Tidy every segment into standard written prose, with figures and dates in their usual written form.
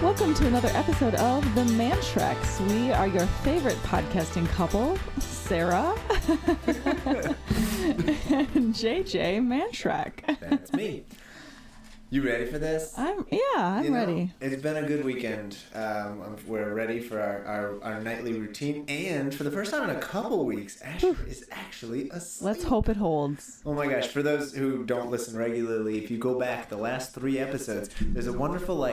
Welcome to another episode of The Man Shreks. We are your favorite podcasting couple, Sarah and JJ Manshrek. That's me. You ready for this? I'm ready. It's been a good weekend. We're ready for our nightly routine, and for the first time in a couple weeks, Asher is actually asleep. Let's hope it holds. Oh my gosh! For those who don't listen regularly, if you go back the last 3 episodes, there's a wonderful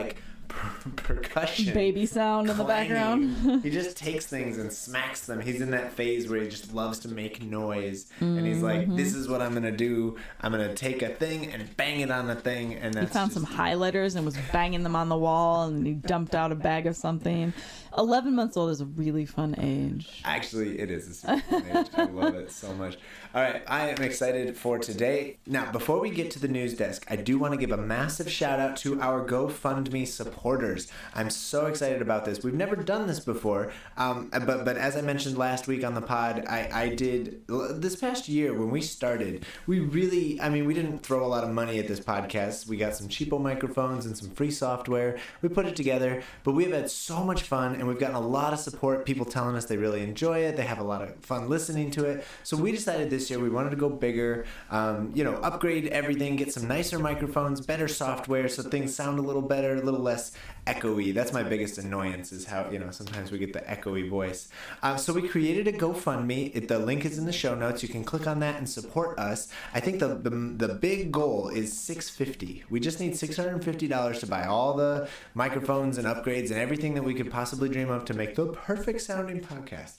percussion baby sound in the background. He just takes things and smacks them. He's in that phase where he just loves to make noise, and he's like, "This is what I'm gonna do. I'm gonna take a thing and bang it on the thing." And that's he found some highlighters and was banging them on the wall, and he dumped out a bag of something. 11 months old is a really fun age. Actually, it is a super fun age. I love it so much. All right, I am excited for today. Now, before we get to the news desk, I do want to give a massive shout out to our GoFundMe supporters. I'm so excited about this. We've never done this before, but as I mentioned last week on the pod, I did this past year when we started. We didn't throw a lot of money at this podcast. We got some cheapo microphones and some free software. We put it together, but we've had so much fun. And we've gotten a lot of support, people telling us they really enjoy it. They have a lot of fun listening to it. So we decided this year we wanted to go bigger, upgrade everything, get some nicer microphones, better software so things sound a little better, a little less echoey. That's my biggest annoyance is how, sometimes we get the echoey voice. So we created a GoFundMe. The link is in the show notes. You can click on that and support us. I think the big goal is $650. We just need $650 to buy all the microphones and upgrades and everything that we could possibly dream of to make the perfect sounding podcast.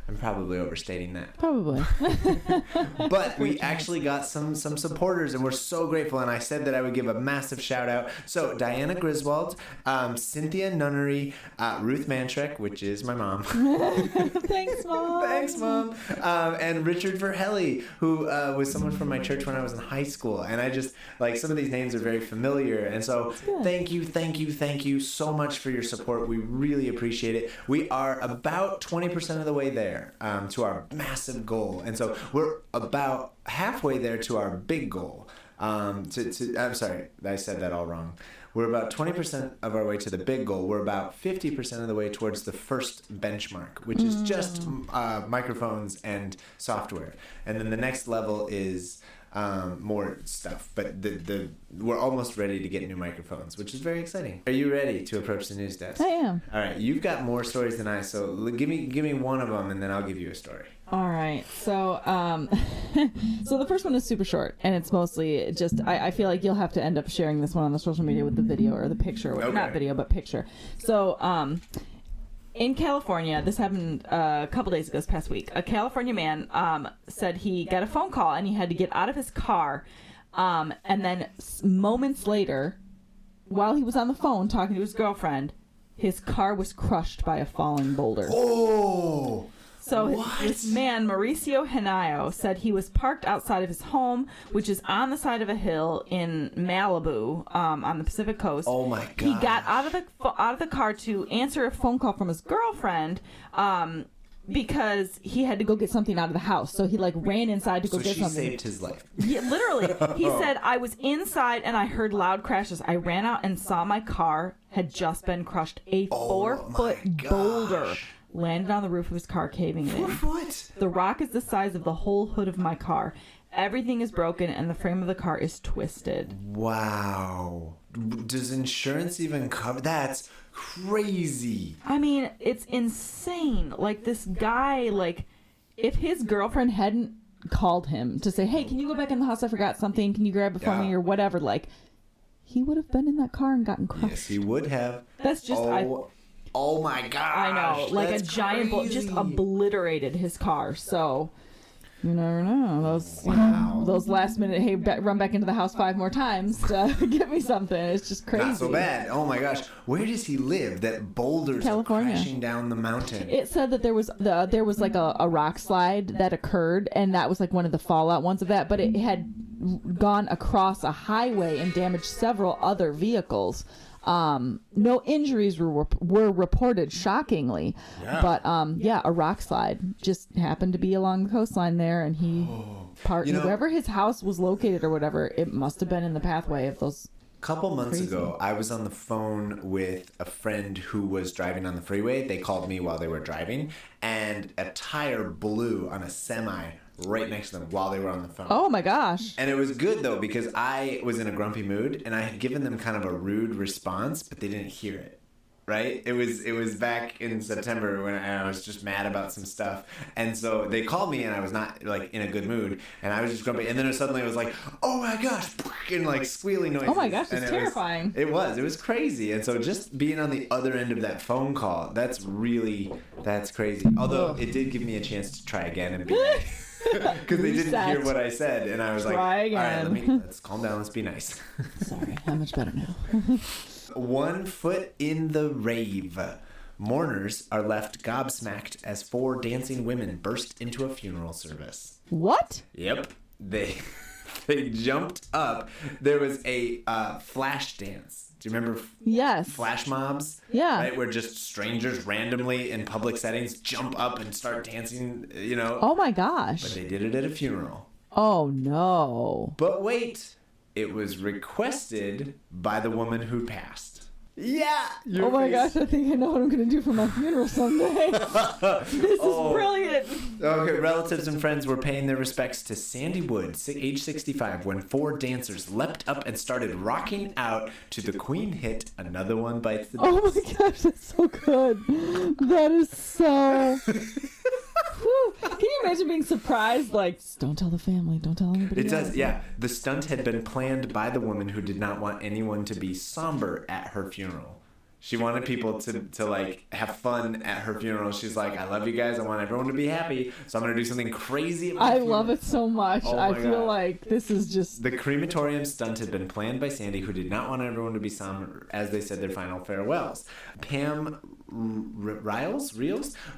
I'm probably overstating that. Probably. But we actually got some supporters, and we're so grateful. And I said that I would give a massive shout out. So Diana Griswold, Cynthia Nunnery, Ruth Manshrek, which is my mom. Thanks, Mom. Thanks, Mom. And Richard Verhelli, who was someone from my church when I was in high school. And I just, some of these names are very familiar. And so thank you so much for your support. We really appreciate it. We are about 20% of the way there. To our massive goal, and so we're about halfway there to our big goal. I'm sorry, I said that all wrong. We're about 20% of our way to the big goal. We're about 50% of the way towards the first benchmark, which is just microphones and software, and then the next level is more stuff, but we're almost ready to get new microphones, which is very exciting. Are you ready to approach the news desk? I am. All right, you've got more stories than I, so give me one of them, and then I'll give you a story. All right, so so the first one is super short, and it's mostly just I feel like you'll have to end up sharing this one on the social media with the video or the picture, or not video but picture. So in California, this happened a couple days ago, this past week. A California man said he got a phone call and he had to get out of his car. And then moments later, while he was on the phone talking to his girlfriend, his car was crushed by a falling boulder. Oh! So this man, Mauricio Henao, said he was parked outside of his home, which is on the side of a hill in Malibu, on the Pacific Coast. Oh my God! He got out of the car to answer a phone call from his girlfriend, because he had to go get something out of the house. So he ran inside to go get something. So she saved his life. Yeah, literally. He said, "I was inside and I heard loud crashes. I ran out and saw my car had just been crushed. A 4-foot boulder landed on the roof of his car, caving in. 4 foot? The rock is the size of the whole hood of my car. Everything is broken and the frame of the car is twisted." Wow. Does insurance even cover? That's crazy. I mean, it's insane. This guy, if his girlfriend hadn't called him to say, "Hey, can you go back in the house? I forgot something. Can you grab it for me?" or whatever, he would have been in that car and gotten crushed. Yes, he would have. That's just... Oh my gosh. I know. A giant bolt just obliterated his car. So you never know. Those last minute, hey, run back into the house 5 more times to get me something. It's just crazy. Not so bad. Oh my gosh. Where does he live that boulders California. Are crashing down the mountain? It said that there was a rock slide that occurred, and that was one of the fallout ones of that, but it had gone across a highway and damaged several other vehicles. No injuries were reported, shockingly, but a rock slide just happened to be along the coastline there, and he wherever his house was located or whatever, it must have been in the pathway of those couple months Crazy. ago, I was on the phone with a friend who was driving on the freeway. They called me while they were driving, and a tire blew on a semi right next to them while they were on the phone. Oh my gosh. And it was good though, because I was in a grumpy mood and I had given them kind of a rude response, but they didn't hear it. Right? It was back in September when I was just mad about some stuff. And so they called me and I was not like in a good mood and I was just grumpy. And then suddenly it was like, oh my gosh, and like squealing noises. Oh my gosh, and it's terrifying. It was crazy. And so just being on the other end of that phone call, that's crazy. Although it did give me a chance to try again and be nice. Because they didn't hear what I said, and I was like, Try again. all right, let's calm down, let's be nice. Sorry, how much better now? 1 foot in the rave. Mourners are left gobsmacked as 4 dancing women burst into a funeral service. What? Yep. They jumped up. There was a flash dance. Do you remember Yes. flash mobs? Yeah. Right, where just strangers randomly in public settings jump up and start dancing, you know. Oh my gosh. But they did it at a funeral. Oh no. But wait, it was requested by the woman who passed. Yeah. Oh my gosh, I think I know what I'm going to do for my funeral someday. This is brilliant. Okay, relatives and friends were paying their respects to Sandy Wood, age 65, when 4 dancers leapt up and started rocking out to the Queen hit Another One Bites the Dust. Oh my gosh, that's so good. That is so... Whew. Can you imagine being surprised? Like, don't tell the family, don't tell anybody It else. does, yeah. The stunt had been planned by the woman who did not want anyone to be somber at her funeral. She wanted people to like have fun at her funeral. She's like, I love you guys. I want everyone to be happy. So I'm going to do something crazy at my funeral. love it so much. Oh I my feel God. like this is just... The crematorium stunt had been planned by Sandy, who did not want everyone to be somber as they said their final farewells. Pam Riles,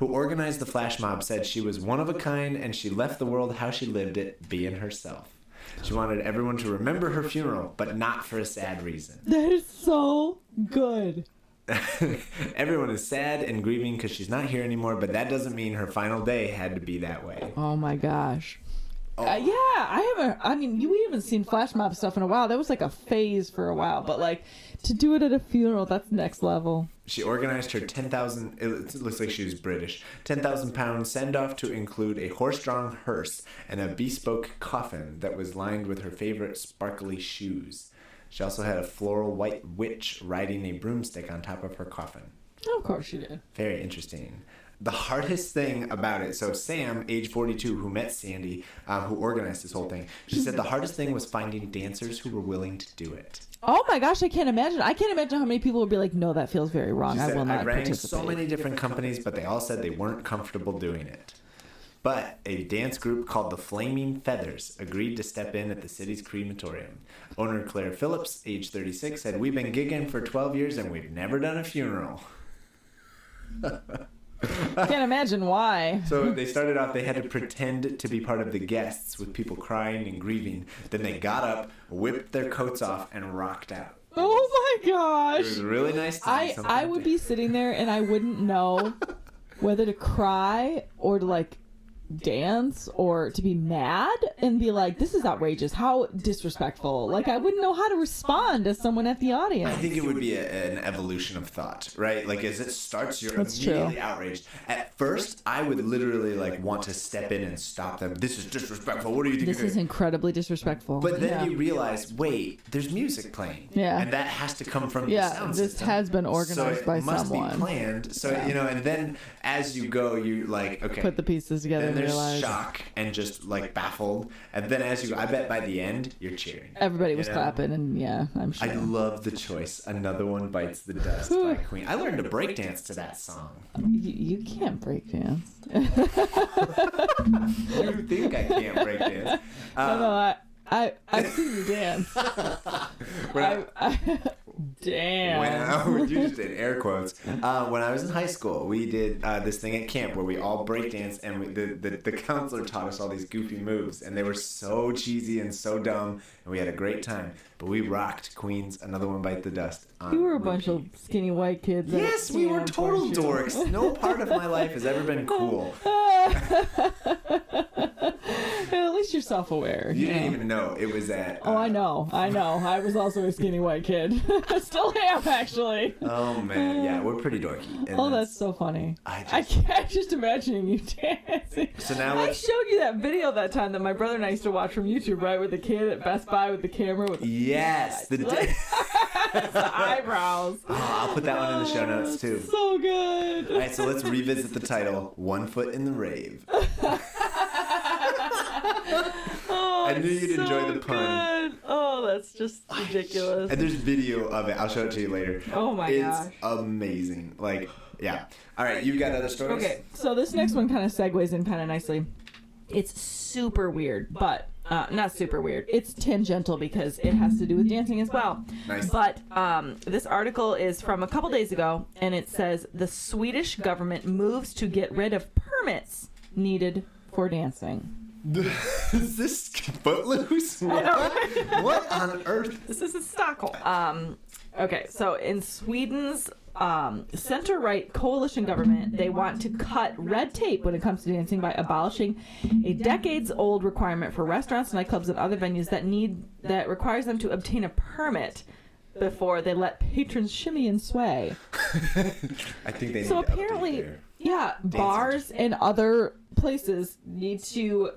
who organized the flash mob, said she was one of a kind and she left the world how she lived it, being herself. She wanted everyone to remember her funeral, but not for a sad reason. That is so good. Everyone is sad and grieving because she's not here anymore, but that doesn't mean her final day had to be that way. Oh my gosh. We haven't seen flash mob stuff in a while. That was like a phase for a while, but like to do it at a funeral, that's next level. She organized her 10,000, it looks like she was British, 10,000 pound send-off to include a horse-drawn hearse and a bespoke coffin that was lined with her favorite sparkly shoes. She also had a floral white witch riding a broomstick on top of her coffin. Of course she did. Very interesting. The hardest thing about it, so Sam, age 42, who met Sandy, who organized this whole thing, she said the hardest thing was finding dancers who were willing to do it. Oh my gosh, I can't imagine. I can't imagine how many people would be like, no, that feels very wrong. She I said, will not I rang participate. so many different companies, but they all said they weren't comfortable doing it. But a dance group called the Flaming Feathers agreed to step in at the city's crematorium. Owner Claire Phillips, age 36, said, we've been gigging for 12 years and we've never done a funeral. Can't imagine why. So they started off, they had to pretend to be part of the guests with people crying and grieving. Then they got up, whipped their coats off, and rocked out. Oh my gosh. It was really nice to see something. I would be sitting there and I wouldn't know whether to cry or to like dance or to be mad and be like, this is outrageous, how disrespectful. Like I wouldn't know how to respond as someone at the audience. I think it would be an evolution of thought, right? Like as it starts, you're That's immediately true. outraged. At first, I would literally like want to step in and stop them. This is disrespectful. What do you think This you're is doing? incredibly disrespectful. But then Yeah. you realize, wait, there's music playing. Yeah. And that has to come from the Yeah, sound this system. has been So organized it by must someone. be planned. So, Yeah. you know, and then as you go, you like, okay. Put the pieces together Then and there's realize shock and just like baffled. And then as you go, I bet by the end, you're cheering. everybody was You know? clapping and yeah, I'm sure. I love the choice. Another One Bites the Dust by Queen. I learned to breakdance to that song. You can't break dance. You think I can't breakdance? No, I've seen you dance. When Damn. you just did air quotes. When I was in high school, we did this thing at camp where we all breakdanced, and the counselor taught us all these goofy moves, and they were so cheesy and so dumb, and we had a great time. But we rocked Queen's Another One Bite the Dust. On You were a bunch of repeat. skinny white kids. Yes, we were total weren't you? dorks. No part of my life has ever been cool. At least you're self-aware. You didn't even know it was at... Oh, I know. I was also a skinny white kid. Still am, actually. Oh, man. Yeah, we're pretty dorky. Oh, that's so funny. I can't just imagining you dancing. So now I showed you that video that time that my brother and I used to watch from YouTube, right? With the kid at Best Buy with the camera. With the yes. the eyebrows. Oh, I'll put that one in the show notes, too. So good. All right, so let's revisit the title, One Foot in the Rave. Oh, I knew you'd enjoy the pun. Good. Oh, that's just ridiculous. And there's video of it. I'll show it to you later. Oh my gosh. It's amazing. Like, yeah. All right, you've got other stories? Okay, so this next one kind of segues in kind of nicely. It's super weird, but not super weird. It's tangential because it has to do with dancing as well. Nice. But this article is from a couple days ago, and it says the Swedish government moves to get rid of permits needed for dancing. Is this Footloose? What on earth? This is in Stockholm. Okay, so in Sweden's center-right coalition government, they want to cut red tape when it comes to dancing by abolishing a decades-old requirement for restaurants, nightclubs, and other venues that requires them to obtain a permit before they let patrons shimmy and sway. I think they need so to apparently, update their bars and other places need to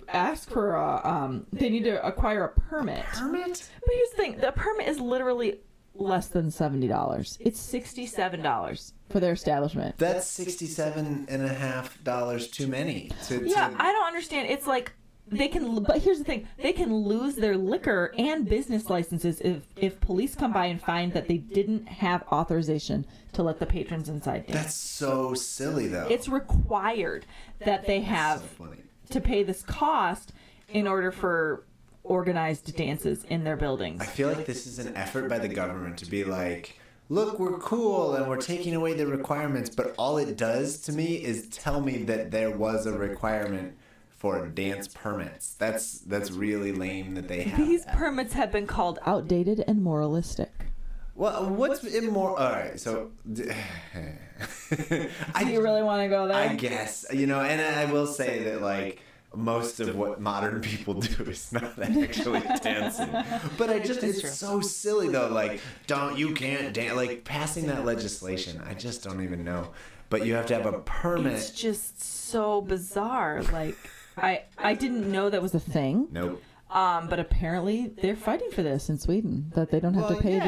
ask for they need to acquire a permit. Permit? But here's the thing: the permit is literally less than $70. It's $67 for their establishment. That's $67.50 too many. I don't understand. It's like they can, but here's the thing: they can lose their liquor and business licenses if police come by and find that they didn't have authorization to let the patrons inside dance. That's so silly, though. It's required that they have to pay this cost in order for organized dances in their buildings. I feel like this is an effort by the government to be like, look, we're cool and we're taking away the requirements, but all it does to me is tell me that there was a requirement for dance permits. That's really lame that they have. These permits have been called outdated and moralistic. Well, what's immoral? All right, so Do you really want to go there? I guess, and I will say that like most of what modern people do is not actually dancing. But it's so silly though. Like, you can't dance. Like passing that legislation, I just don't even know. But you have to have a permit. It's just so bizarre. Like, I didn't know that was a thing. Nope. But apparently they're fighting for this in Sweden, that they don't have to pay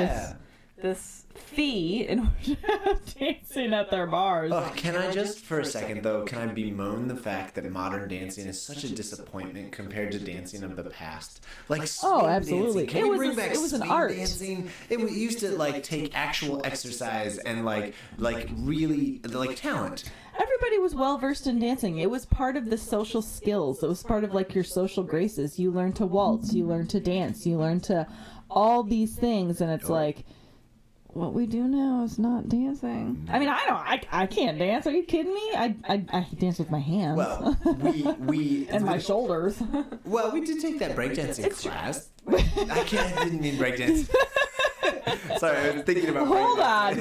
this fee in order to have dancing at their bars. Oh, can I just, for a second, though, can I bemoan the fact that modern dancing is such a disappointment compared to dancing of the past? Like, absolutely. Dancing. Can we bring back it was an swing art. dancing? It used to, like, take actual exercise and, like really, like, talent. Everybody was well versed in dancing. It was part of the social skills. It was part of like your social graces. You learn to waltz, you learn to dance, you learn to all these things, and it's like, what we do now is not dancing. I mean, I can't dance. Are you kidding me? I dance with my hands. Well, we and my shoulders. Well, we did take that breakdancing class. I didn't mean breakdancing. Sorry, I was thinking about Hold on.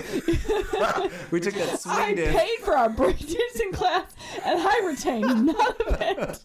We took that swing dance. I paid for our breakdancing class, and I retained none of it.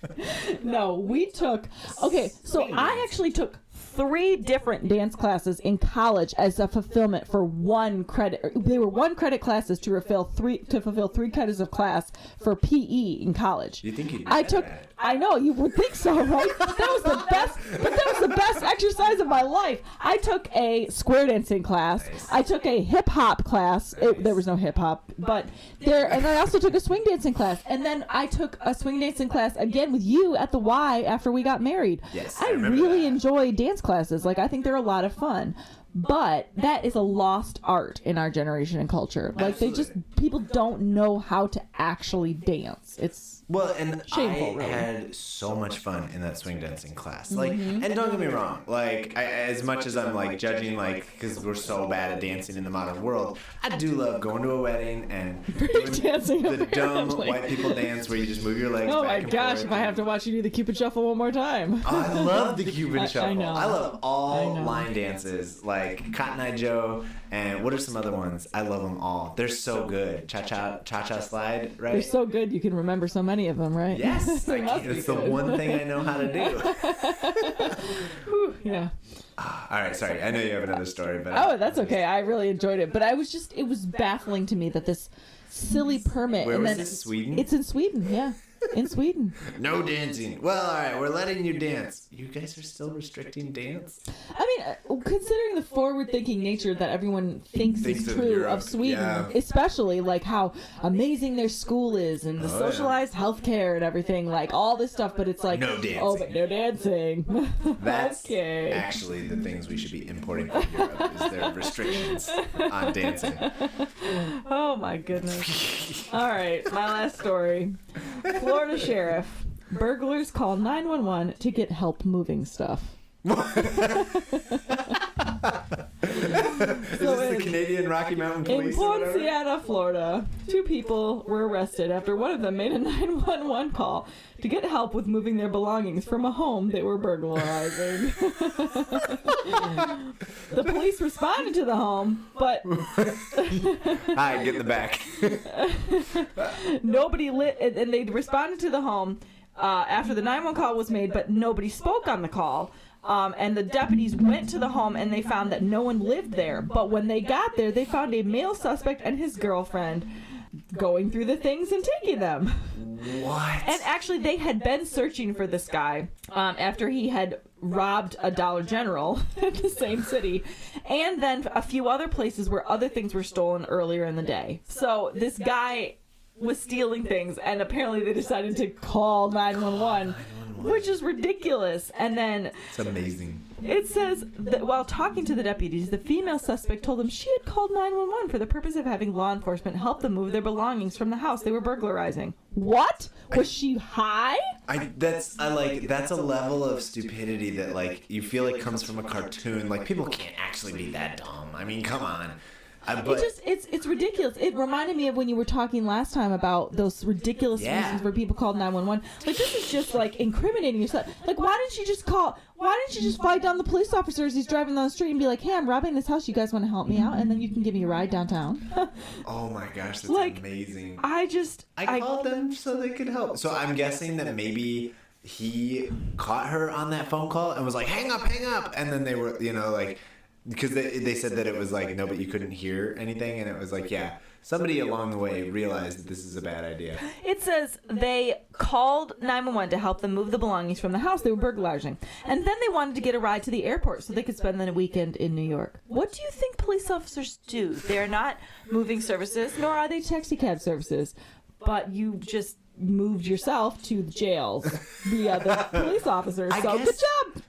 No, we took... Okay, so I actually took 3 different dance classes in college as a fulfillment for 1 credit. They were 1 credit classes to fulfill 3 credits of class for PE in college. You think you did that? I know, you would think so, right? That was the best, but that was the best exercise of my life. I took a square dancing class. Nice. I took a hip hop class. Nice. There was no hip hop, and I also took a swing dancing class. And then I took a swing dancing class again with you at the Y after we got married. Yes, I really enjoy dance classes. Like, I think they're a lot of fun. But that is a lost art in our generation and culture. Like, people don't know how to actually dance. It's shameful, I really. had so much fun in that swing dancing class. Like, and don't get me wrong, like, as much as I'm like judging, like, because we're so bad at dancing in the modern world, I do love going to a wedding and doing dancing the dumb white people dance where you just move your legs. Oh back my and gosh! forth. If I have to watch you do the Cupid Shuffle one more time. Oh, I love the Cuban shuffle. I know. I love all I know. line dances. Like, like Cotton Eye Joe, and what are some other ones? I love them all. They're so good. Cha-cha slide, right? They're so good you can remember so many of them, right? Yes, it's the one thing I know how to do. Whew, yeah. All right, sorry. I know you have another story, but Oh, that's okay. I really enjoyed it, but it was baffling to me that this silly permit. Where and was then this? Sweden? It's in Sweden, yeah. In Sweden. No dancing. Well, all right, we're letting you dance. You guys are still restricting dance? I mean, considering the forward-thinking nature that everyone thinks is of true Europe, of Sweden, yeah. especially like how amazing their school is and the socialized healthcare and everything, like all this stuff, but it's like, no dancing. Oh, but no dancing. That's okay. actually the things we should be importing from Europe is their restrictions on dancing. Oh my goodness. All right, my last story. Florida sheriff. Burglars call 911 to get help moving stuff. Is this the Canadian Rocky Mountain Police? In or whatever? Poinciana, Florida, 2 people were arrested after one of them made a 911 call to get help with moving their belongings from a home they were burglarizing. The police responded to the home, but Hi, get in the back. nobody and they responded to the home after the 911 call was made, but nobody spoke on the call. And the deputies went to the home and they found that no one lived there. But when they got there, they found a male suspect and his girlfriend going through the things and taking them. What? And actually, they had been searching for this guy after he had robbed a Dollar General in the same city, and then a few other places where other things were stolen earlier in the day. So this guy was stealing things, and apparently they decided to call 911. Which is ridiculous. And then It's amazing. it says that while talking to the deputies, the female suspect told them she had called 911 for the purpose of having law enforcement help them move their belongings from the house they were burglarizing. What? Was she high? That's a level of stupidity that like you feel like comes from a cartoon. Like people can't actually be that dumb. I mean, come on. It's ridiculous. It reminded me of when you were talking last time about those ridiculous reasons where people called 911. Like, this is just like incriminating yourself. Like, why didn't you just flag down the police officer as he's driving down the street and be like, hey, I'm robbing this house, you guys want to help me out, and then you can give me a ride downtown? Oh my gosh, that's amazing. I called them so they could help. So I'm guessing that maybe he caught her on that phone call and was like, hang up, and then they were, like, because they said that it was like, no, but you couldn't hear anything, and it was like, yeah, somebody along the way realized that this is a bad idea. It says they called 911 to help them move the belongings from the house they were burglarizing, and then they wanted to get a ride to the airport so they could spend the weekend in New York. What do you think police officers do? They're not moving services, nor are they taxi cab services, but you just moved yourself to the jails via the police officers. So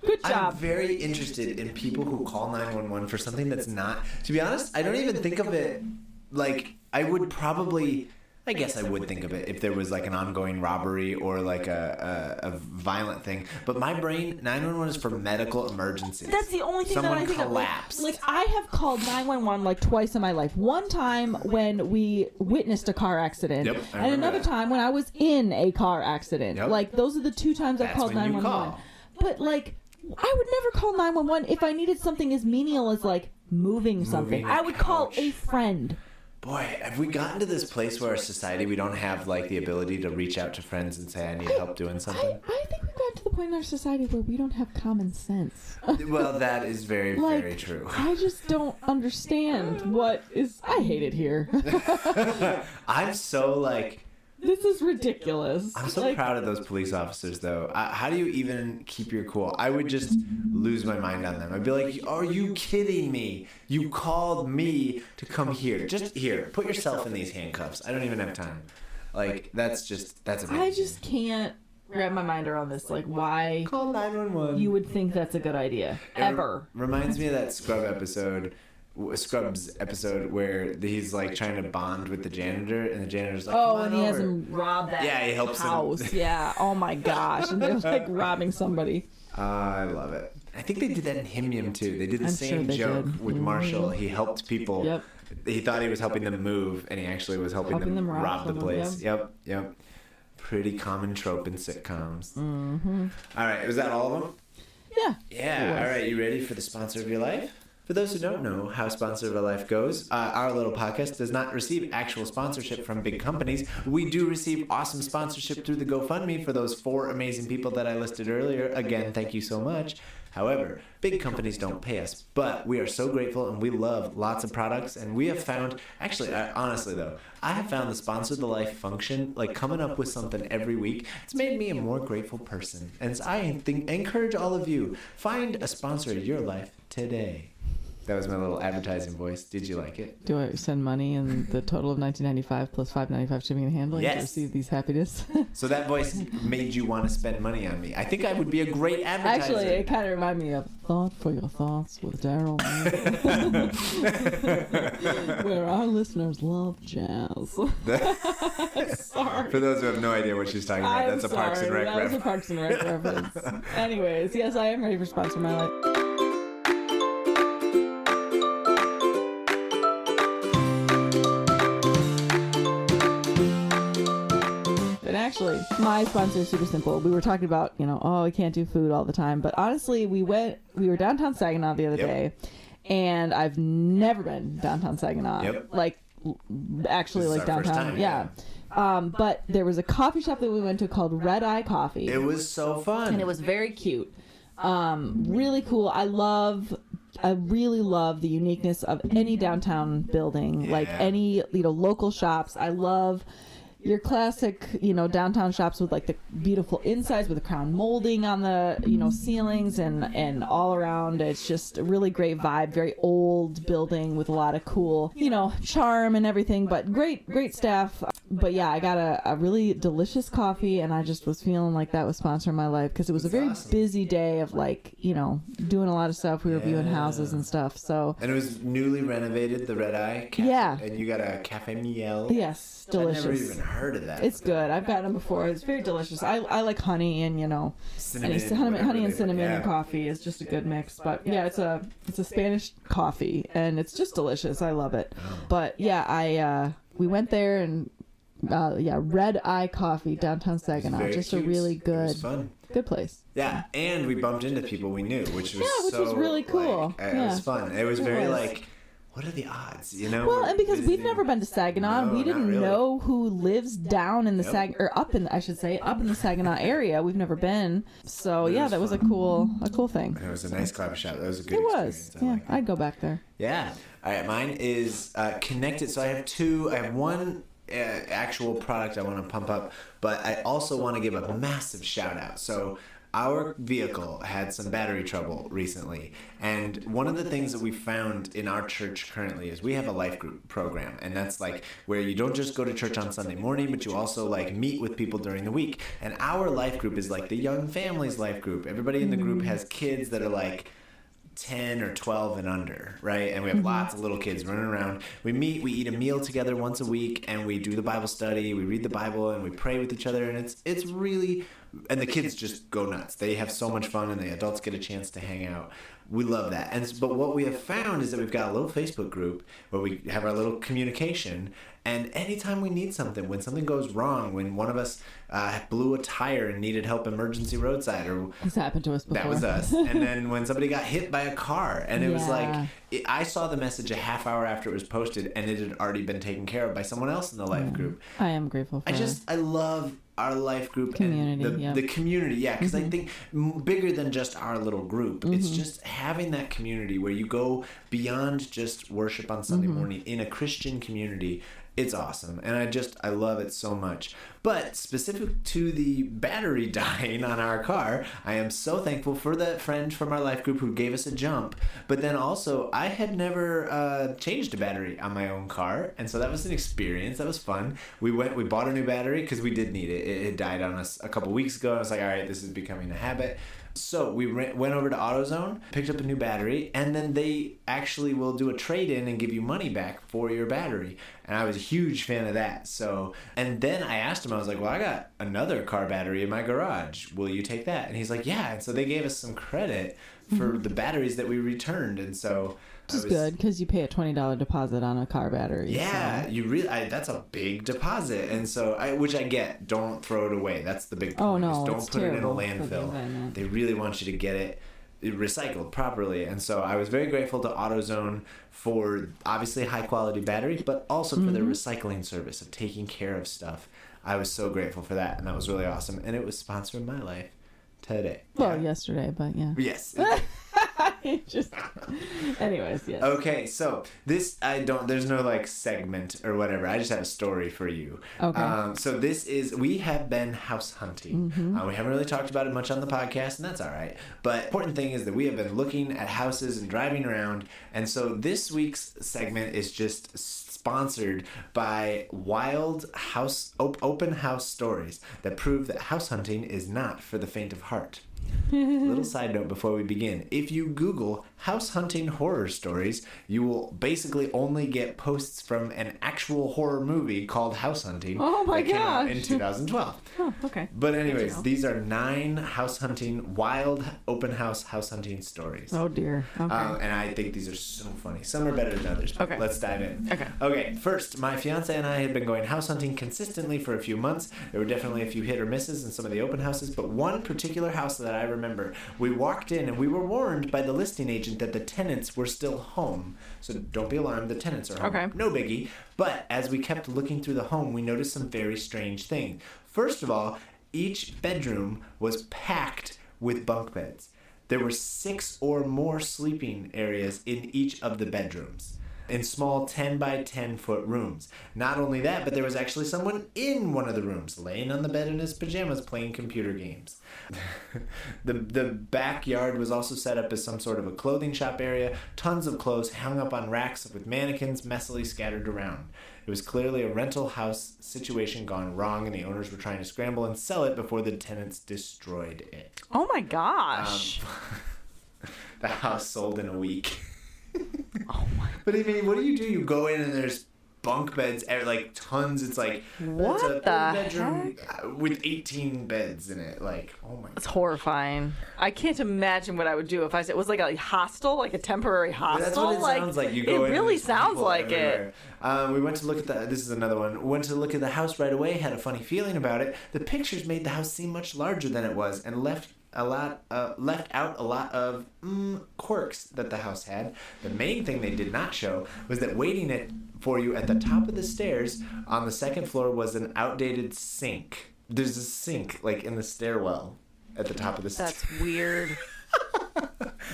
good job. I'm very interested in people who call 911 for something that's not. To be honest, I don't even think of it like I would probably. I guess I would think of it if there was like an ongoing robbery or like a violent thing. But my brain, 911 is for medical emergencies. That's the only thing that I think Someone collapsed. Like I have called 911 like twice in my life. One time when we witnessed a car accident, and another time when I was in a car accident. Yep. Like those are the 2 times I've called 911. But like I would never call 911 if I needed something as menial as like moving something. I would call a friend. Boy, have we gotten to this place where our society, we don't have like the ability to reach out to friends and say, I need help doing something? I think we've gotten to the point in our society where we don't have common sense. Well, that is very, very true. I just don't understand I hate it here. I'm so like... This is ridiculous. I'm so proud of those police officers, though. How do you even keep your cool? I would just lose my mind on them. I'd be like, are you kidding me? You called me to come here. Just here. Put yourself in these handcuffs. I don't even have time. Like, that's amazing. I just can't wrap my mind around this. Like, why call 911? You would think that's a good idea. Ever. Reminds me of that Scrubs episode where he's like trying to bond with the janitor, and the janitor's like, oh, and he has him rob that he helps house. him. Yeah. Oh my gosh. And they're like robbing somebody. I love it. I think they did that in Him too. They did the same joke with Marshall. He helped people. Yep. He thought he was helping them move, and he actually was helping them rob the place. Yep. Pretty common trope in sitcoms. Mm-hmm. All right. Was that all of them? Yeah. Yeah. All right. You ready for the sponsor of your life? For those who don't know how Sponsor of a Life goes, our little podcast does not receive actual sponsorship from big companies. We do receive awesome sponsorship through the GoFundMe for those 4 amazing people that I listed earlier. Again, thank you so much. However, big companies don't pay us, but we are so grateful and we love lots of products. And we have found, actually, honestly though, I have found the Sponsor the Life function, like coming up with something every week, it's made me a more grateful person. And I encourage all of you, find a sponsor of your life today. That was my little advertising voice. Did you like it? Do I send money and the total of $19.95 plus $5.95 shipping and handling to receive these happiness? So that voice made you want to spend money on me. I think I would be a great advertiser. Actually, it kind of reminded me of Thought for Your Thoughts with Daryl, where our listeners love jazz. Sorry. For those who have no idea what she's talking about, that's a Parks and Rec reference. That was a Parks and Rec reference. Anyways, yes, I am ready for Sponsor My Life. Actually, my sponsor is super simple. We were talking about, we can't do food all the time. But honestly, we were downtown Saginaw the other day, and I've never been downtown Saginaw. Yep. Like, actually, like downtown. Yeah. But there was a coffee shop that we went to called Red Eye Coffee. It was so fun. And it was very cute. Really cool. I really love the uniqueness of any downtown building, like any, local shops. I love your classic, downtown shops with like the beautiful insides with the crown molding on the, ceilings and all around. It's just a really great vibe, very old building with a lot of cool, charm and everything, but great staff. But yeah, I got a really delicious coffee and I just was feeling like that was sponsoring my life because it was a very busy day of like, doing a lot of stuff. We were viewing houses and stuff. So. And it was newly renovated, the Red Eye Cafe. Yeah. And you got a Cafe Miel. Yes, delicious. I've never even heard of that. It's good. I've gotten them before. It's very delicious. I like honey and honey and cinnamon and coffee is just a good mix. But yeah, it's a Spanish coffee and it's just delicious. I love it. But yeah, we went there and Red Eye Coffee downtown Saginaw. Just cute. A really good, good place. Yeah, and we bumped into people we knew, which was really cool. It was fun. It was very like. What are the odds, Well, and because we've never been to Saginaw, we didn't know who lives down in the up in the Saginaw area. We've never been. So yeah, that was a cool thing. And it was a nice coffee shop. That was a good experience. It was. I'd go back there. Yeah. All right, mine is connected. So I have two. I have one actual product I want to pump up, but I also want to give a massive shout out. So our vehicle had some battery trouble recently, and one of the things that we found in our church currently is we have a life group program, and that's like where you don't just go to church on Sunday morning, but you also like meet with people during the week. And our life group is like the young families life group. Everybody in the group has kids that are like 10 or 12 and under, right? And we have lots of little kids running around. We meet, we eat a meal together once a week, and we do the Bible study, we read the Bible, and we pray with each other, and it's really, and the kids just go nuts. They have so much fun, and the adults get a chance to hang out. We love that. But what we have found is that we've got a little Facebook group where we have our little communication, and anytime we need something, when something goes wrong, when one of us blew a tire and needed help emergency roadside, or this happened to us before. That was us. And then when somebody got hit by a car, and it was like, I saw the message a half hour after it was posted, and it had already been taken care of by someone else in the life group. I am grateful for I love our life group community, and the community, because I think bigger than just our little group, it's just having that community where you go beyond just worship on Sunday morning in a Christian community. It's awesome, and I love it so much. But specific to the battery dying on our car, I am so thankful for that friend from our life group who gave us a jump. But then also, I had never changed a battery on my own car, and so that was an experience. That was fun. We bought a new battery because we did need it. It had died on us a couple weeks ago. I was like, all right, this is becoming a habit. So we went over to AutoZone, picked up a new battery, and then they actually will do a trade-in and give you money back for your battery. And I was a huge fan of that. So, and then I asked him, I was like, well, I got another car battery in my garage. Will you take that? And he's like, yeah. And so they gave us some credit for the batteries that we returned. And so... Which is good, because you pay a $20 deposit on a car battery. Yeah, so. That's a big deposit. And so, which I get. Don't throw it away. That's the big point. Oh, no, don't put it in a landfill. They really want you to get it recycled properly. And so I was very grateful to AutoZone for obviously high quality battery, but also for their recycling service of taking care of stuff. I was so grateful for that, and that was really awesome. And it was sponsoring my life today. Well, yesterday, but yeah. Yes. Anyways, yes. Okay, so there's no like segment or whatever. I just have a story for you. Okay. So we have been house hunting. We haven't really talked about it much on the podcast, and that's all right. But important thing is that we have been looking at houses and driving around, and so this week's segment is just sponsored by wild open house stories that prove that house hunting is not for the faint of heart. Little side note before we begin. If you Google house hunting horror stories, you will basically only get posts from an actual horror movie called House Hunting. Oh my that came out in gosh. 2012. Oh, okay. But anyways, these are 9 house hunting, wild open house hunting stories. Oh dear. Okay. And I think these are so funny. Some are better than others. Okay. Let's dive in. Okay. First, my fiance and I had been going house hunting consistently for a few months. There were definitely a few hit or misses in some of the open houses, but one particular house that I remember, we walked in and we were warned by the listing agent that the tenants were still home. So don't be alarmed, the tenants are home. Okay. No biggie. But as we kept looking through the home, we noticed some very strange things. First of all, each bedroom was packed with bunk beds. There were 6 or more sleeping areas in each of the bedrooms, in small 10 by 10 foot rooms. Not only that, but there was actually someone in one of the rooms, laying on the bed in his pajamas playing computer games. The backyard was also set up as some sort of a clothing shop area. Tons of clothes hung up on racks with mannequins messily scattered around. It was clearly a rental house situation gone wrong, and the owners were trying to scramble and sell it before the tenants destroyed it. Oh my gosh. The house sold in a week. Oh my. But I mean, what do? You go in and there's bunk beds, like tons. It's like What it's a the bedroom with 18 beds in it. Like, oh my. It's horrifying. I can't imagine what I would do if it was like a hostel, like a temporary hostel. That's what it sounds like. You go it in really and there's sounds people like everywhere. it. We went to look at this is another one. Went to look at the house right away. Had a funny feeling about it. The pictures made the house seem much larger than it was, and left out a lot of quirks that the house had. The main thing they did not show was that waiting for you at the top of the stairs on the second floor was an outdated sink. There's a sink like in the stairwell at the top of the stairs. That's weird.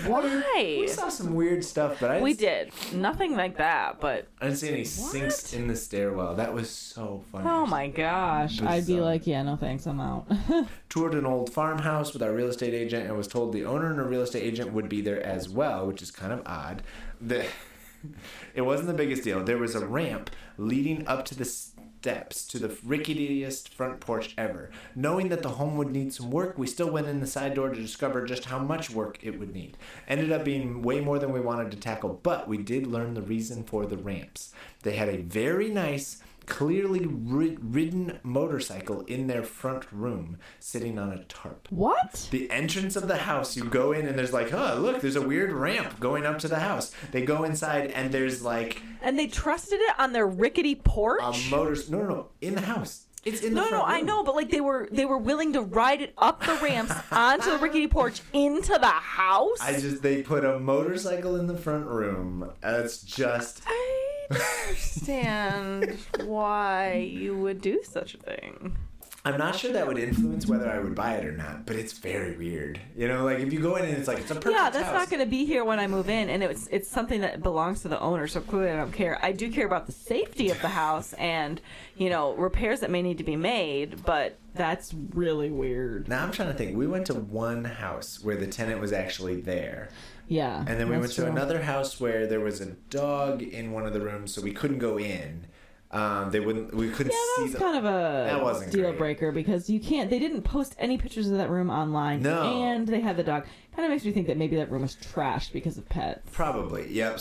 Why? We saw some weird stuff, but We did. Nothing like that, but I didn't see any sinks in the stairwell. That was so funny. oh my gosh. I'd be like, yeah, no thanks, I'm out. Toured an old farmhouse with our real estate agent and was told the owner and a real estate agent would be there as well, which is kind of odd. It wasn't the biggest deal. There was a ramp leading up to the steps to the ricketiest front porch ever. Knowing that the home would need some work, we still went in the side door to discover just how much work it would need. Ended up being way more than we wanted to tackle, but we did learn the reason for the ramps. They had a very nice, clearly ridden motorcycle in their front room, sitting on a tarp. What? The entrance of the house, you go in and there's like, oh, look, there's a weird ramp going up to the house. They go inside and there's like... And they trusted it on their rickety porch? No, in the house. It's in the front room. I know, but like they were willing to ride it up the ramps onto the rickety porch into the house? They put a motorcycle in the front room. It's just... I don't understand why you would do such a thing. I'm not sure that would influence whether I would buy it or not, but it's very weird. You know, like if you go in and it's like, it's a perfect Yeah, that's house. not going to be here when I move in, and it's something that belongs to the owner, so clearly I don't care. I do care about the safety of the house and, repairs that may need to be made, but that's really weird. Now I'm trying to think. We went to one house where the tenant was actually there. Yeah. And then we went to another house where there was a dog in one of the rooms, so we couldn't go in. We couldn't see. That was kind of a deal breaker because you can't. They didn't post any pictures of that room online. No. And they had the dog. Kind of makes me think that maybe that room was trashed because of pets. Probably, yep.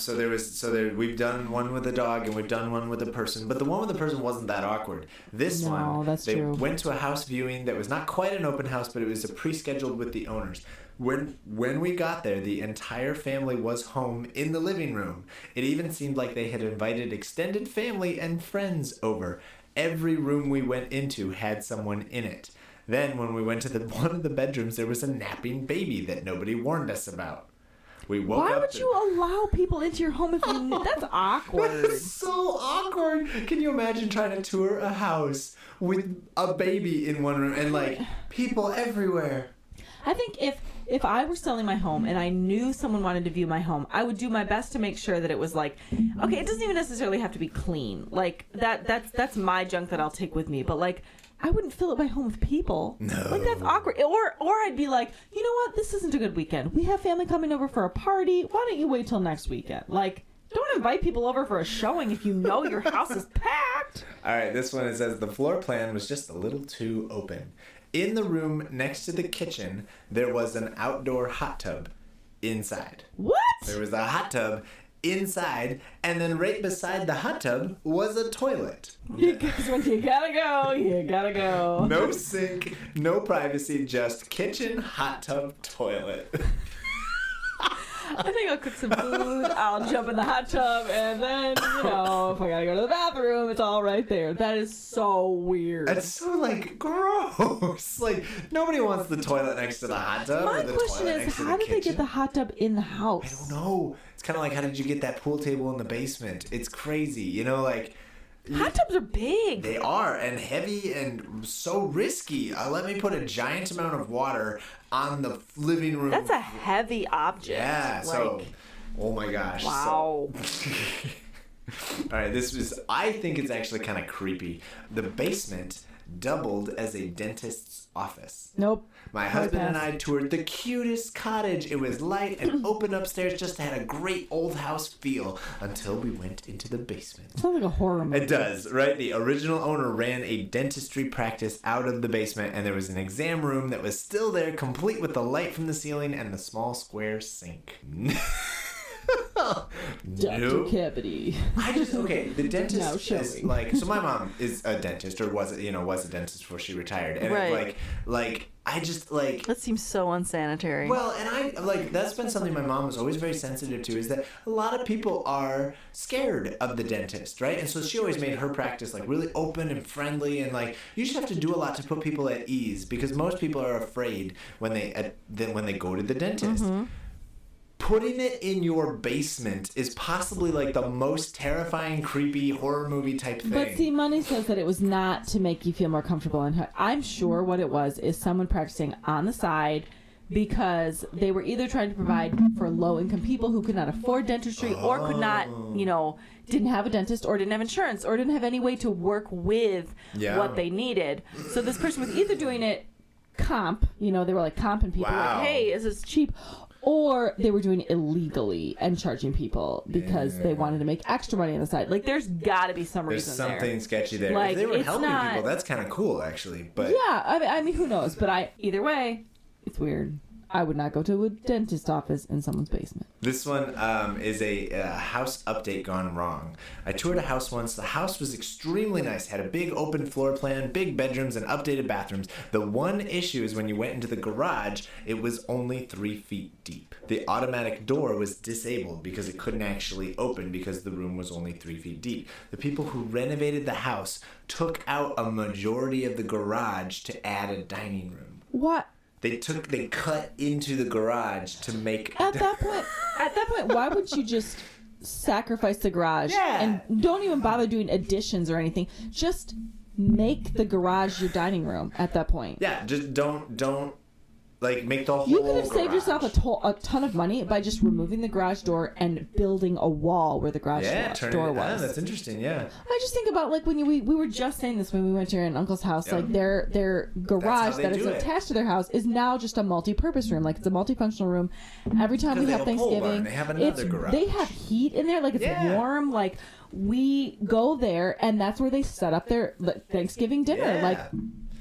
We've done one with a dog and we've done one with a person, but the one with the person wasn't that awkward. This one, they went to a house viewing that was not quite an open house, but it was a pre-scheduled with the owners. When we got there, the entire family was home in the living room. It even seemed like they had invited extended family and friends over. Every room we went into had someone in it. Then when we went to one of the bedrooms, there was a napping baby that nobody warned us about. We woke Why up. would you allow people into your home if you... That's awkward. That's so awkward. Can you imagine trying to tour a house with a baby in one room and like people everywhere? I think if I were selling my home and I knew someone wanted to view my home, I would do my best to make sure that it was like, okay, it doesn't even necessarily have to be clean. Like that's my junk that I'll take with me. But like, I wouldn't fill up my home with people. No. Like that's awkward. Or I'd be like, you know what? This isn't a good weekend. We have family coming over for a party. Why don't you wait till next weekend? Like, don't invite people over for a showing if you know your house is packed. All right, this one, it says the floor plan was just a little too open. In the room next to the kitchen, there was an outdoor hot tub inside. What? There was a hot tub inside, and then right beside the hot tub was a toilet. Because when you gotta go, you gotta go. No sink, no privacy, just kitchen, hot tub, toilet. I think I'll cook some food, I'll jump in the hot tub, and then, if I gotta go to the bathroom, it's all right there. That is so weird. It's so, like, gross. Like, nobody wants the toilet next to the hot tub. My or the question toilet is, next to how the did they get kitchen. the hot tub in the house? I don't know. It's kind of like, how did you get that pool table in the basement? It's crazy. Like... Hot tubs are big. They are, and heavy and so risky. Let me put a giant amount of water on the living room. That's a heavy object. Yeah, so, oh my gosh. Wow. So, all right, I think it's actually kind of creepy. The basement doubled as a dentist's office. Nope. My husband and I toured the cutest cottage. It was light and open upstairs, just had a great old house feel until we went into the basement. Sounds like a horror movie. It does, right? The original owner ran a dentistry practice out of the basement, and there was an exam room that was still there, complete with the light from the ceiling and the small square sink. Dr. Cavity. The dentist Now is showing. like, so my mom is a dentist, or was a dentist before she retired. And Right. That seems so unsanitary. Well, and that's been something my mom was always very sensitive to, is that a lot of people are scared of the dentist, right? And so she always made her practice like really open and friendly, and like you just have to do a lot to put people at ease, because most people are afraid when they go to the dentist. Mm-hmm. Putting it in your basement is possibly like the most terrifying, creepy horror movie type thing. But see, Money says that it was not to make you feel more comfortable. And I'm sure what it was is someone practicing on the side because they were either trying to provide for low-income people who could not afford dentistry or could not, didn't have a dentist or didn't have insurance or didn't have any way to work with what they needed. So this person was either doing it comp, they were like comping people, like, hey, is this cheap? Or they were doing it illegally and charging people because they wanted to make extra money on the side. Like, there's got to be some reason there. There's something sketchy there. Like, if they were it's helping not... people, that's kind of cool, actually. But yeah, I mean, who knows? But either way, it's weird. I would not go to a dentist office in someone's basement. This one is a house update gone wrong. I toured a house once. The house was extremely nice. Had a big open floor plan, big bedrooms, and updated bathrooms. The one issue is when you went into the garage, it was only 3 feet deep. The automatic door was disabled because it couldn't actually open because the room was only 3 feet deep. The people who renovated the house took out a majority of the garage to add a dining room. What? They cut into the garage to make... At that point, why would you just sacrifice the garage? Yeah. And don't even bother doing additions or anything. Just make the garage your dining room at that point. Yeah, just don't make the whole You could have saved garage. yourself a ton of money by just removing the garage door and building a wall where the garage door was. That's interesting, yeah. I just think about when we were just saying this when we went to your aunt and uncle's house, like their garage that is attached to their house is now just a multi-purpose room. Like, it's a multifunctional room. Every time we have Thanksgiving, they have another garage. They have heat in there, like it's warm. Like, we go there and that's where they set up their Thanksgiving dinner. Yeah. Like,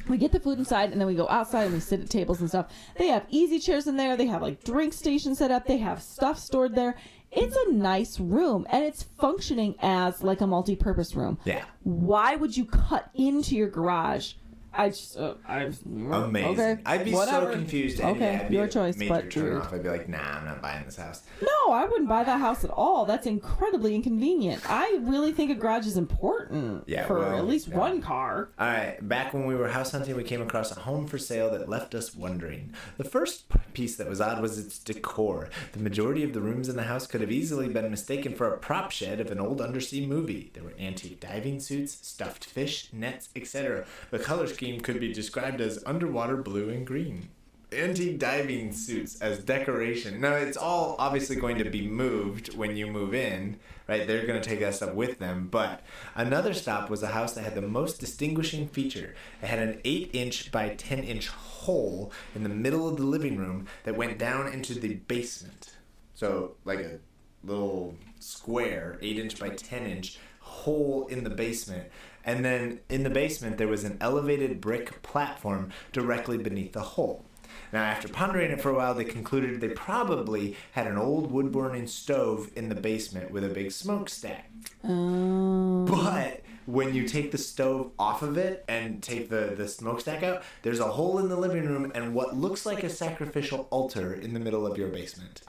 we get the food inside, and then we go outside and we sit at tables and stuff. They have easy chairs in there. They have, drink stations set up. They have stuff stored there. It's a nice room, and it's functioning as, a multi-purpose room. Yeah. Why would you cut into your garage? Amazing. Okay, I'd be whatever. so confused. Okay, I'd be your a choice, major but turn weird. off. I'd be like, nah, I'm not buying this house. No, I wouldn't buy that house at all. That's incredibly inconvenient. I really think a garage is important for at least one car. All right, back when we were house hunting, we came across a home for sale that left us wondering. The first piece that was odd was its decor. The majority of the rooms in the house could have easily been mistaken for a prop shed of an old undersea movie. There were antique diving suits, stuffed fish, nets, etc. The color scheme could be described as underwater blue and green. Antique diving suits as decoration. Now, it's all obviously going to be moved when you move in, right? They're going to take that stuff with them. But another stop was a house that had the most distinguishing feature. It had an 8-inch by 10-inch hole in the middle of the living room that went down into the basement. So, like a little square, 8-inch by 10-inch hole in the basement. And then in the basement, there was an elevated brick platform directly beneath the hole. Now, after pondering it for a while, they concluded they probably had an old wood-burning stove in the basement with a big smokestack. But when you take the stove off of it and take the smokestack out, there's a hole in the living room and what looks like a sacrificial altar in the middle of your basement.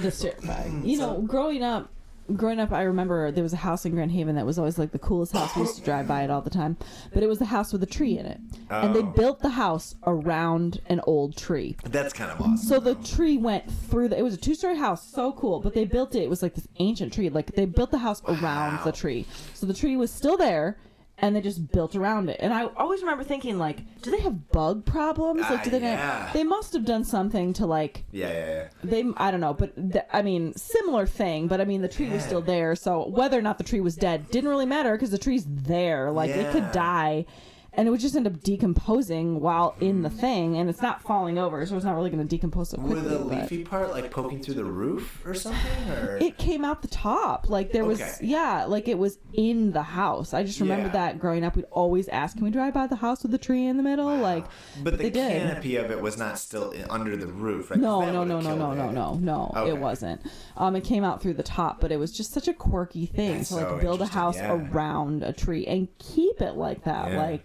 That's terrifying. You know, growing up, I remember there was a house in Grand Haven that was always like the coolest house. We used to drive by it all the time. But it was the house with a tree in it. Oh. And they built the house around an old tree. That's kind of awesome. So the tree went through it was a 2-story house. So cool. But they built it. It was like this ancient tree. Like they built the house around the tree. So the tree was still there. And they just built around it. And I always remember thinking, like, do they have bug problems? Like, do they they must have done something to, like... Yeah. I don't know, but, I mean, similar thing. But, I mean, the tree was still there. So whether or not the tree was dead didn't really matter because the tree's there. Like, it could die. And it would just end up decomposing while in the thing, and it's not falling over, so it's not really going to decompose so quickly. Were the leafy part, like, poking through the roof or something? Or? It came out the top. Like, there was, like, it was in the house. I just remember that growing up, we'd always ask, can we drive by the house with the tree in the middle? Wow. Like, but the canopy of it was not still under the roof, right? No, Okay. It wasn't. It came out through the top, but it was just such a quirky thing. That's to, like, build a house around a tree and keep it like that. Like...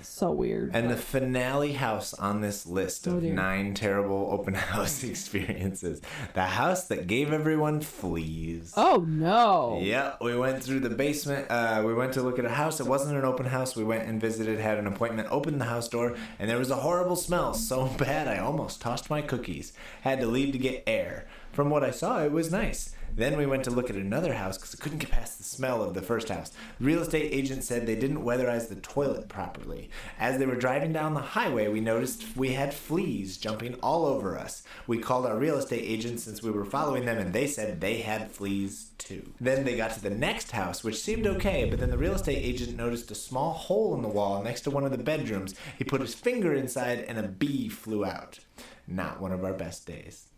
So weird. And the finale house on this list of 9 terrible open house experiences. The house that gave everyone fleas. Oh, no. Yeah, we went through the basement. We went to look at a house. It wasn't an open house. We went and visited, had an appointment, opened the house door, and there was a horrible smell. So bad, I almost tossed my cookies. Had to leave to get air. From what I saw, it was nice. Then we went to look at another house because I couldn't get past the smell of the first house. The real estate agent said they didn't weatherize the toilet properly. As they were driving down the highway, we noticed we had fleas jumping all over us. We called our real estate agent since we were following them, and they said they had fleas too. Then they got to the next house, which seemed okay, but then the real estate agent noticed a small hole in the wall next to one of the bedrooms. He put his finger inside, and a bee flew out. Not one of our best days.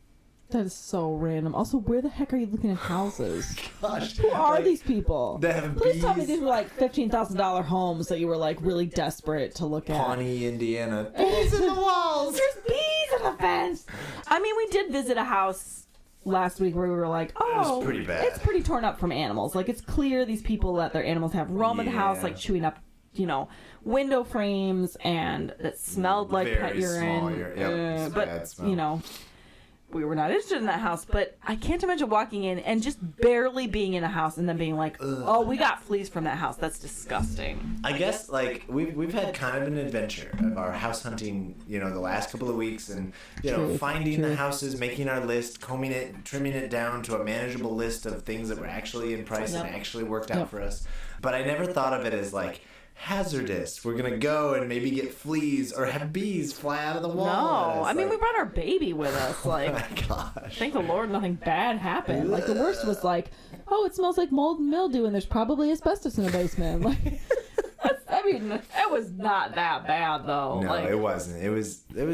That is so random. Also, where the heck are you looking at houses? Gosh. Who are these people? Please tell me these were like $15,000 homes that you were like really desperate to look at. Pawnee, Indiana. Bees in the walls. There's bees in the fence. I mean, we did visit a house last week where we were like, oh, it's pretty bad. It's pretty torn up from animals. Like, it's clear these people let their animals have roam in the house, like chewing up, window frames, and that smelled like pet urine. But, smell. We were not interested in that house, but I can't imagine walking in and just barely being in a house and then being like, oh, we got fleas from that house. That's disgusting. I guess, like, we've had kind of an adventure of our house hunting, the last couple of weeks, and, finding the houses, making our list, combing it, trimming it down to a manageable list of things that were actually in price and actually worked out for us. But I never thought of it as, like, hazardous. We're gonna go and maybe get fleas or have bees fly out of the wall. No, I mean, we brought our baby with us. Like, oh my gosh. Thank the Lord, nothing bad happened. Like, the worst was like, oh, it smells like mold and mildew, and there's probably asbestos in the basement. Like, I mean, it was not that bad though. No, like, it wasn't. It was good. It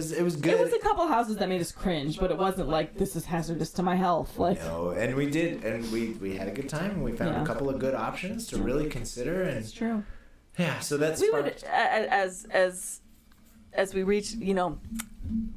was a couple houses that made us cringe, but it wasn't like this is hazardous to my health. Like, no, and we did, and we had a good time. And we found a couple of good options to really consider. And it's true. Yeah, so that's we would as we reach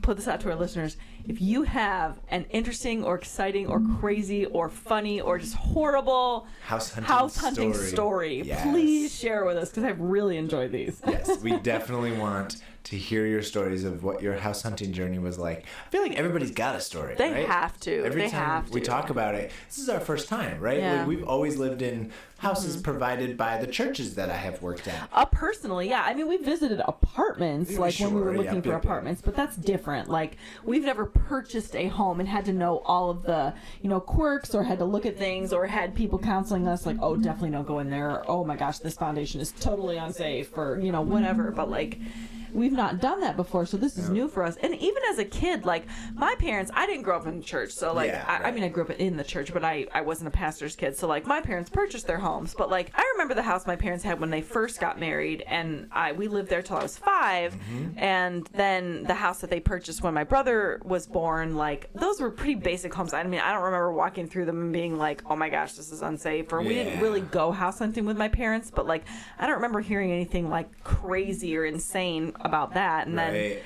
put this out to our listeners. If you have an interesting or exciting or crazy or funny or just horrible house hunting story, yes, please share with us, because I've really enjoyed these. Yes, we definitely want to hear your stories of what your house hunting journey was like. I feel like everybody's got a story. They right? have to. Every time we talk about it, this is our first time, right? Yeah. Like, we've always lived in houses provided by the churches that I have worked at. Personally, yeah. I mean, we visited apartments, like when we were looking for apartments, but that's different. Like, we've never purchased a home and had to know all of the, quirks, or had to look at things, or had people counseling us, like, oh, definitely don't go in there, or, oh my gosh, this foundation is totally unsafe, or, whatever. But, like, we've not done that before, so this is new for us. And even as a kid, like, my parents, I didn't grow up in the church, so, like, I mean, I grew up in the church, but I wasn't a pastor's kid, so, like, my parents purchased their homes. But, like, I remember the house my parents had when they first got married, and we lived there till I was 5, and then the house that they purchased when my brother was born, like, those were pretty basic homes. I mean, I don't remember walking through them and being like, oh my gosh, this is unsafe, or we didn't really go house hunting with my parents, but, like, I don't remember hearing anything, like, crazy or insane about that. And then,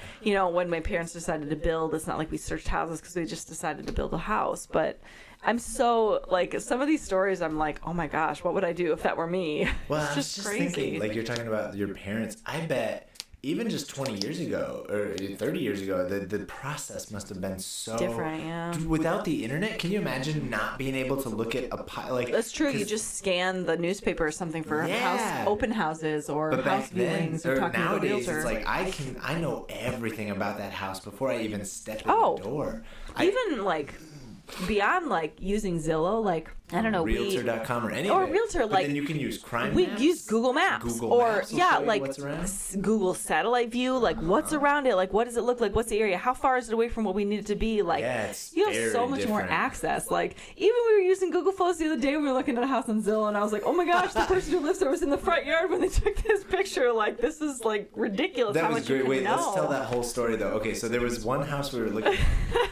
when my parents decided to build, it's not like we searched houses, because we just decided to build a house. But I'm so, like, some of these stories, I'm like, oh my gosh, what would I do if that were me? Well, it's I was just crazy. thinking, like, you're talking about your parents. I bet even just 20 years ago or 30 years ago, the process must have been so different. Yeah. Without the internet, can you imagine not being able to look at like? That's true. You just scan the newspaper or something for open houses or house viewings, or talking to a realtor. It's like I know everything about that house before I even step in the door. Even like beyond like using Zillow, like I don't know, Realtor.com or any or of it. Realtor, But like then you can use Crime we Maps. use Google Maps, like what's around. Google Satellite View, like what's around it, like what does it look like, what's the area, how far is it away from what we need it to be, like you have so much more access. Like even we were using Google Photos the other day, we were looking at a house on Zillow, and I was like, oh my gosh, the person who lives there was in the front yard when they took this picture. Like this is like ridiculous. That how was much great. You Wait, know. let's tell that whole story though. Okay, so there was one house we were looking at,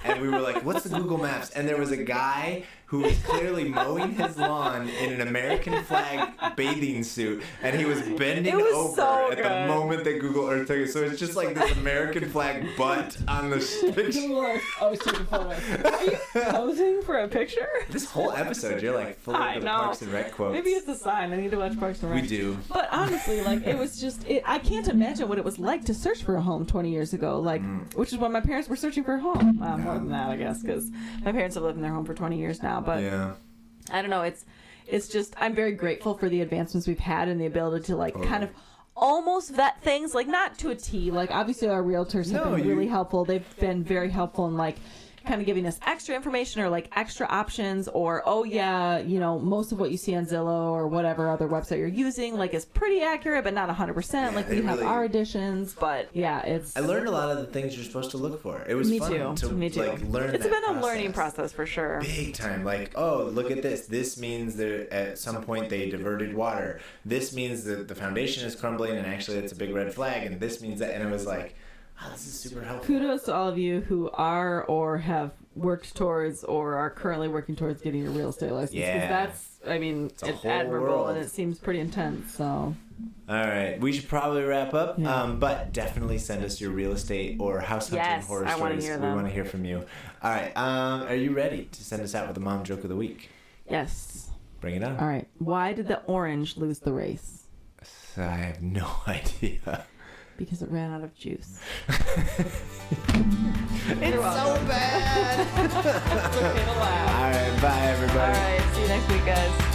and we were like, what's the Google Maps? And there was a guy who was clearly mowing his lawn in an American flag bathing suit, and he was bending over at the moment that Google Earth took it. So it's just like this American flag butt on the picture. I was taking photos. Are you posing for a picture? This whole episode, you're like full of the Parks and Rec quotes. Maybe it's a sign. I need to watch Parks and Rec. We do. But honestly, like it was just, I can't imagine what it was like to search for a home 20 years ago. Like, which is when my parents were searching for a home. More than that, I guess, because my parents have lived in their home for 20 years now. But I don't know. It's just I'm very grateful for the advancements we've had and the ability to like kind of almost vet things, like not to a T. Like obviously our realtors have been really helpful. They've been very helpful in like kind of giving us extra information or like extra options, or most of what you see on Zillow or whatever other website you're using like is pretty accurate but not 100%. Like we have our additions, but I learned a lot of the things you're supposed to look for. It was fun to like learn. It's been a learning process for sure. Big time. Like, oh, look at this. This means that at some point they diverted water. This means that the foundation is crumbling and actually it's a big red flag, and this means that, and it was like, oh, this is super helpful. Kudos to all of you who are or have worked towards or are currently working towards getting your real estate license. Yeah. That's, it's admirable and it seems pretty intense. So. All right. We should probably wrap up, but definitely send us your real estate or house hunting horror stories. I want to hear them. We want to hear from you. All right. Are you ready to send us out with the mom joke of the week? Yes. Bring it on. All right. Why did the orange lose the race? I have no idea. Because it ran out of juice. It's so bad. It's okay to laugh. All right, bye everybody. All right, see you next week, guys.